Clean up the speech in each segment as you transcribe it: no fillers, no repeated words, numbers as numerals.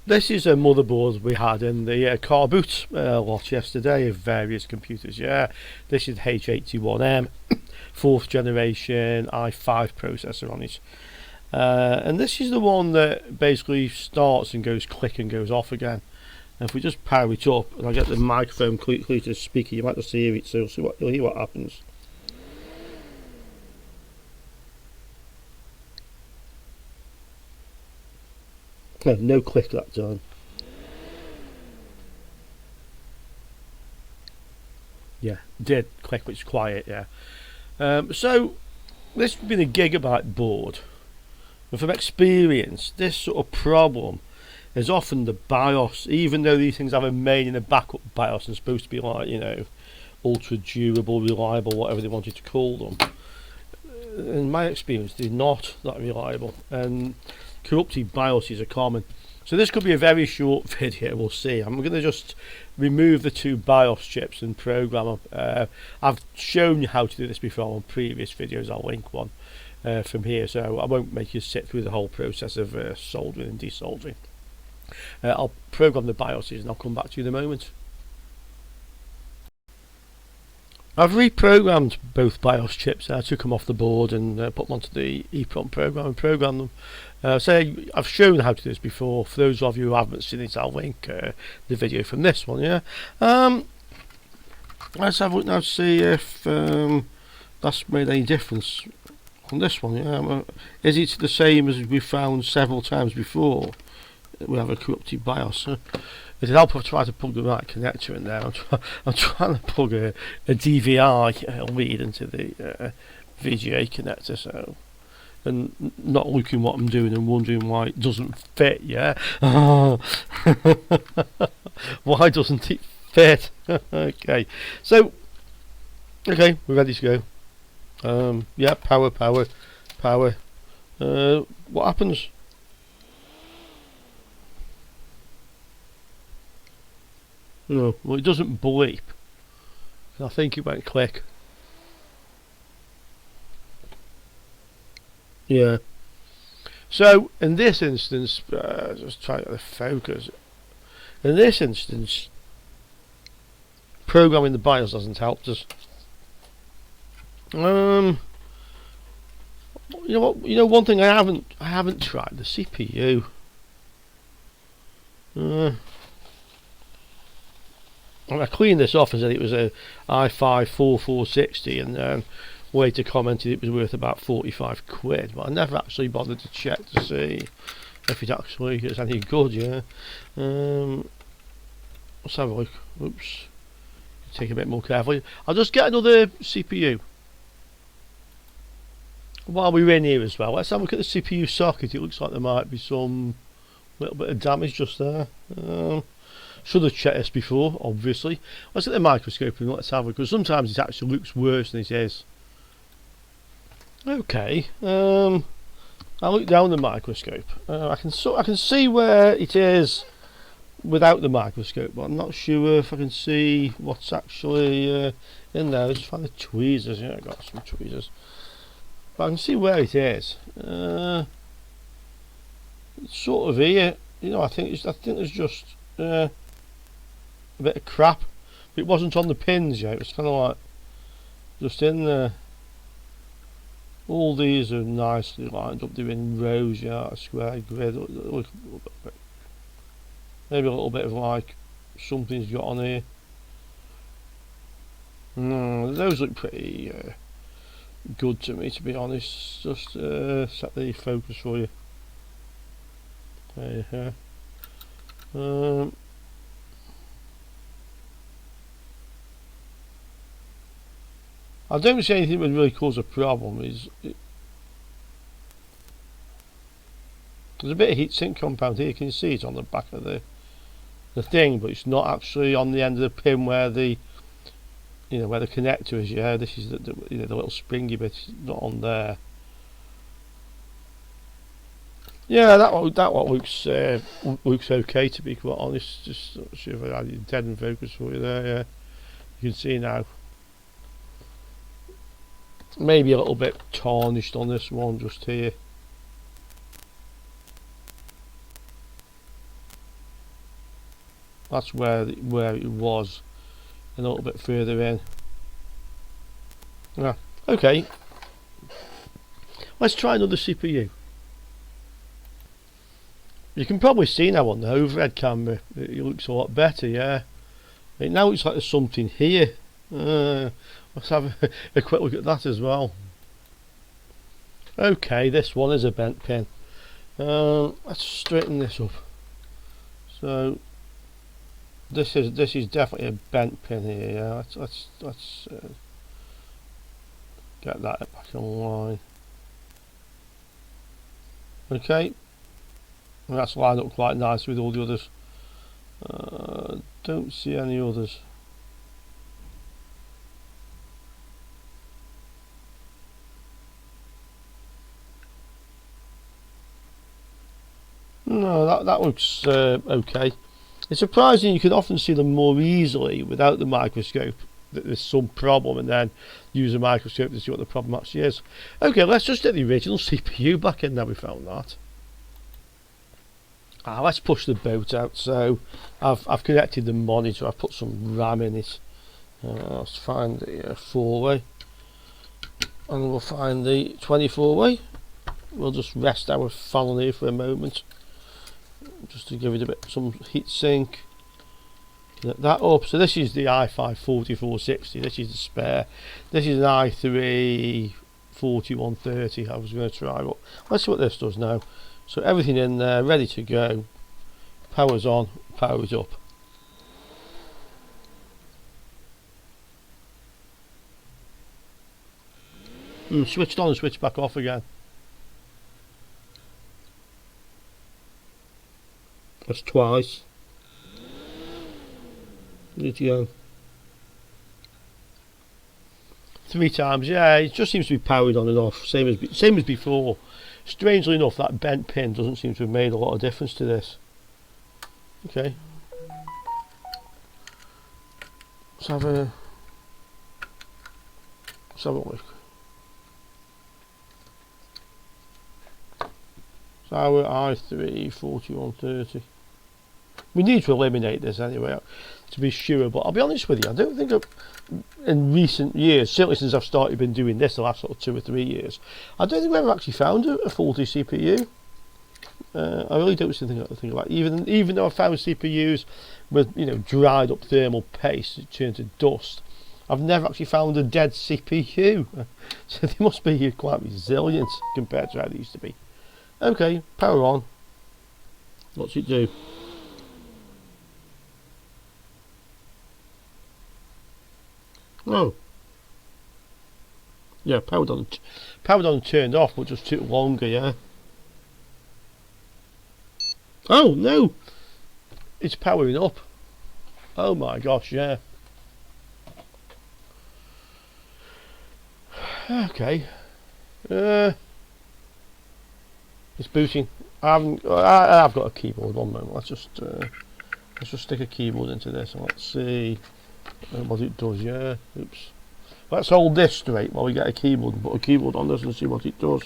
This is a motherboard we had in the car boot lot yesterday of various computers. Yeah, this is H81M, 4th generation i5 processor on it. And this is the one that basically starts and goes click and goes off again. And if we just power it up and I get the microphone clearly to the speaker, you might just hear it, so you'll hear what happens. No click that time. Yeah, did click, but it's quiet. Yeah. So this has been a Gigabyte board, and from experience, this sort of problem is often the BIOS. Even though these things have a main and a backup BIOS and supposed to be like, you know, ultra durable, reliable, whatever they wanted to call them, in my experience, they're not that reliable, and corrupted BIOSes are common. So this could be a very short video, we'll see. I'm going to just remove the two BIOS chips and program them. I've shown you how to do this before on previous videos. I'll link one from here, so I won't make you sit through the whole process of soldering and desoldering. I'll program the BIOSes and I'll come back to you in a moment. I've reprogrammed both BIOS chips. I took them off the board and put them onto the EEPROM program and programmed them. So I've shown how to do this before. For those of you who haven't seen it, I'll link the video from this one. Yeah. Let's have a look now to see if that's made any difference on this one. Yeah. Is it the same as we found several times before? We have a corrupted BIOS. It'd help if I try to plug the right connector in there. I'm trying to plug a DVI lead into the VGA connector, so, and not looking what I'm doing and wondering why it doesn't fit. Yeah, why doesn't it fit? Okay, so okay, we're ready to go. Yeah, power. What happens? No, well, it doesn't bleep. I think it went click. Yeah. So in this instance, just try to get the focus. In this instance, programming the BIOS hasn't helped us. You know what? You know, one thing I haven't tried the CPU. I cleaned this off and said it was a i5 4460, and later commented it was worth about 45 quid, but I never actually bothered to check to see if it actually is any good. Yeah. Let's have a look. Oops. Take a bit more carefully. I'll just get another CPU while we're in here as well. Let's have a look at the CPU socket. It looks like there might be some little bit of damage just there. Should have checked this before, obviously. Let's get the microscope and let's have a look, because sometimes it actually looks worse than it is. Okay, I look down the microscope. I can see where it is without the microscope, but I'm not sure if I can see what's actually in there. Let's find the tweezers. Yeah, I got some tweezers, but I can see where it is. It's sort of here. You know, I think there's just a bit of crap. It wasn't on the pins yet. It was kind of like just in there. All these are nicely lined up. They're in rows, yeah, a square grid. Maybe a little bit of like something's got on here. Those look pretty good to me, to be honest. Just set the focus for you. There you go. I don't see anything that would really cause a problem. There's a bit of heatsink compound here. Can you see it on the back of the thing, but it's not actually on the end of the pin where the where the connector is. Yeah, this is the little springy bit. It's not on there. Yeah, that one looks okay, to be quite honest. Just see if I had it dead in focus for you there. Yeah, you can see now. Maybe a little bit tarnished on this one just here. That's where it was, and a little bit further in. Yeah. Okay. Let's try another CPU. You can probably see now on the overhead camera it looks a lot better. Yeah. It now looks like there's something here. Let's have a quick look at that as well. Okay, this one is a bent pin. Let's straighten this up. So this is definitely a bent pin here. Yeah, let's get that back online. Okay, and that's lined up quite nice with all the others. Don't see any others. No, that looks okay. It's surprising you can often see them more easily without the microscope, that there's some problem, and then use a microscope to see what the problem actually is. Okay, let's just get the original CPU back in. Now we found that. Let's push the boat out. So I've connected the monitor. I've put some RAM in it. Let's find the 4-way, and we'll find the 24-way. We'll just rest our fan on here for a moment, just to give it a bit some heat sink. Connect that up. So this is the i5-4460. This is the spare. This is an i3-4130. I was going to try, but let's see what this does now. So everything in there, ready to go. Power's on, power's up. Switched on and switched back off again. That's twice. Ready to go. 3 times. Yeah, it just seems to be powered on and off, same as before. Strangely enough, that bent pin doesn't seem to have made a lot of difference to this. Okay. Let's have a look. So our i3-4130. We need to eliminate this anyway, to be sure, but I'll be honest with you, I don't think in recent years, certainly since I've started been doing this the last sort of 2 or 3 years, I don't think we've ever actually found a faulty CPU. I really don't see anything like even though I found CPUs with, you know, dried up thermal paste that turned to dust, I've never actually found a dead CPU. So they must be quite resilient compared to how they used to be. Okay, power on. What's it do? Oh, yeah, powered on and turned off, but just took longer. Yeah. Oh no, it's powering up. Oh my gosh, yeah. Okay. It's booting. I've got a keyboard. One moment. Let's just stick a keyboard into this and let's see what it does. Yeah. Oops. Let's hold this straight while we get a keyboard and put a keyboard on this and see what it does.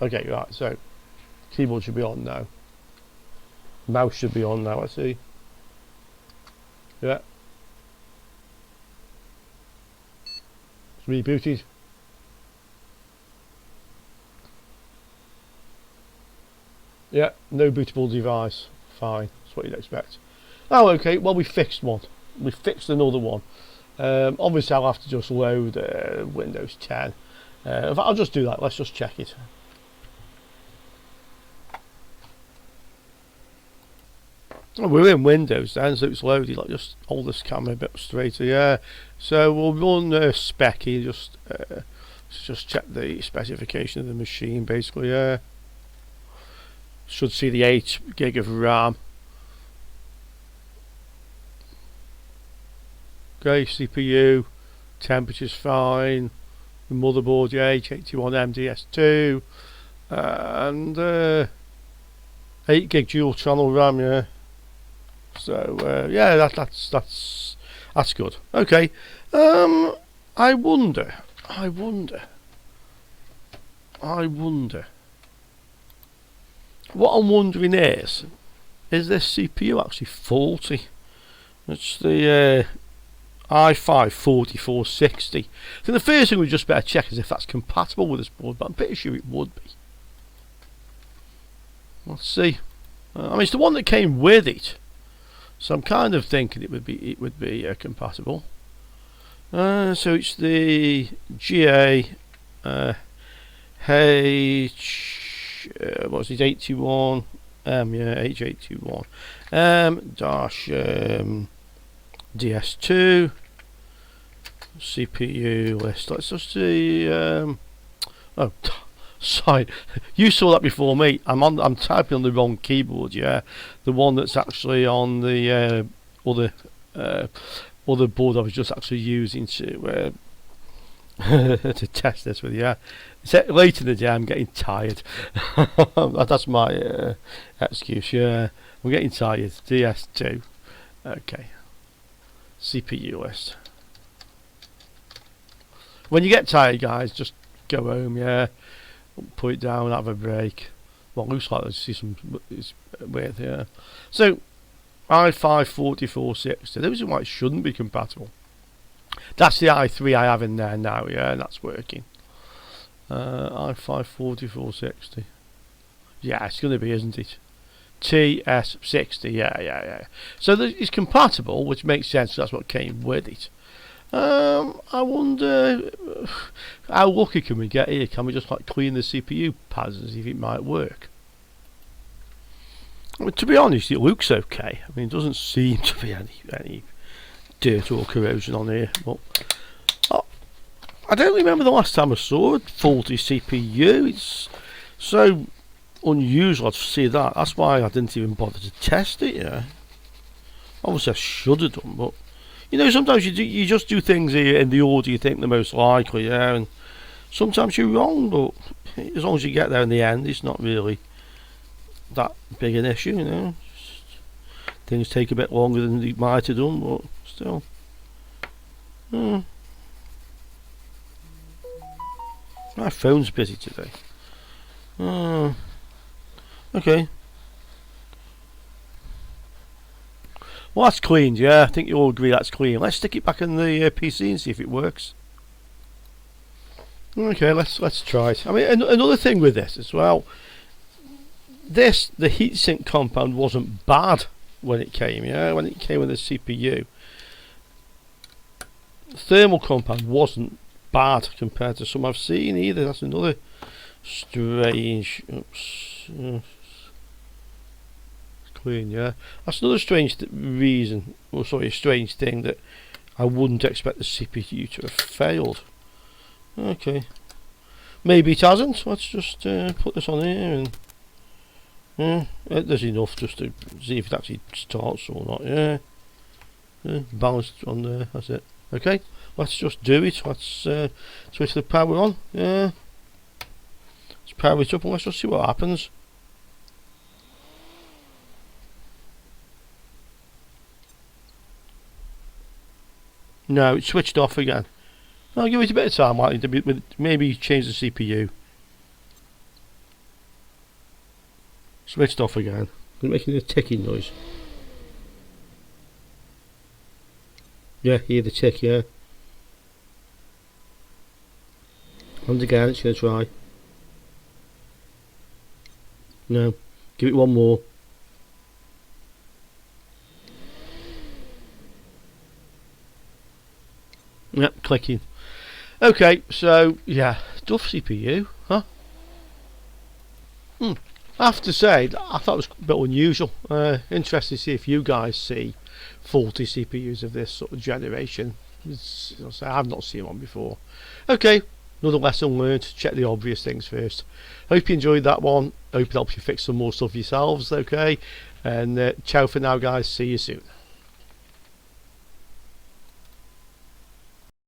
Okay, right. So keyboard should be on now. Mouse should be on now. Let's see. Yeah. It's rebooted. Yeah, no bootable device. Fine, that's what you'd expect. Oh, okay, well we fixed one. We fixed another one. Obviously I'll have to just load Windows 10. In fact, I'll just do that. Let's just check it. Oh, we're in Windows then, so it's loaded. Like, just hold this camera a bit straighter. Yeah. So we'll run Specky. Just check the specification of the machine, basically. Yeah. Should see the 8 gig of RAM. Okay, CPU, temperature's fine. The motherboard, yeah, GA-H81M-DS2, and 8 gig dual channel RAM, yeah. So yeah, that's good. Okay, I wonder. What I'm wondering is, is this CPU actually faulty? It's the i5-4460. So the first thing we just better check is if that's compatible with this board, but I'm pretty sure it would be. Let's see. I mean, it's the one that came with it, so I'm kind of thinking it would be compatible. So it's the GA-H81 M-DS2 CPU list. Let's just see. Oh, sorry, you saw that before me. I'm typing on the wrong keyboard. Yeah, the one that's actually on the other board I was just actually using to to test this with you. Late in the day, I'm getting tired. That's my excuse. Yeah, I'm getting tired. DS2. Okay. CPU list. When you get tired, guys, just go home. Yeah, put it down, have a break. Well, looks like I see some weird here. So, i5-4460. The reason why it shouldn't be compatible. That's the i3 I have in there now. Yeah, and that's working. i5-4460. Yeah, it's going to be, isn't it? TS60. Yeah. So it's compatible, which makes sense. That's what came with it. I wonder how lucky can we get here? Can we just like clean the CPU pads and see if it might work? I mean, to be honest, it looks okay. I mean, it doesn't seem to be any dirt or corrosion on here. But I don't remember the last time I saw a faulty CPU. It's so unusual to see that. That's why I didn't even bother to test it. Yeah, obviously I should have done, but you know, sometimes you just do things here in the order you think the most likely. Yeah, and sometimes you're wrong, but as long as you get there in the end, it's not really that big an issue. You know, things take a bit longer than they might have done, but still. My phone's busy today. Okay. Well, that's cleaned, yeah. I think you all agree that's clean. Let's stick it back in the PC and see if it works. Okay, let's try it. I mean, another thing with this as well. The heatsink compound wasn't bad when it came, yeah. When it came with the CPU, the thermal compound wasn't bad compared to some I've seen either. That's another strange. Oops. Clean, yeah. That's another strange reason, or sorry, a strange thing that I wouldn't expect the CPU to have failed. Okay, maybe it hasn't. Let's just put this on here, and there's enough just to see if it actually starts or not. Yeah, balanced on there. That's it. Okay, let's just do it. Let's switch the power on. Yeah, let's power it up and let's just see what happens. No, it's switched off again. I'll give it a bit of time, like maybe change the CPU. Switched off again. It's making a ticking noise. Yeah, hear the tick, yeah. And again, it's going to try. No, give it one more. Yep, clicking. Okay, so yeah, tough CPU, huh? I have to say, I thought it was a bit unusual. Interested to see if you guys see faulty CPUs of this sort of generation. I've not seen one before. Okay, another lesson learned. Check the obvious things first. Hope you enjoyed that one. Hope it helps you fix some more stuff yourselves. Okay, and ciao for now, guys. See you soon.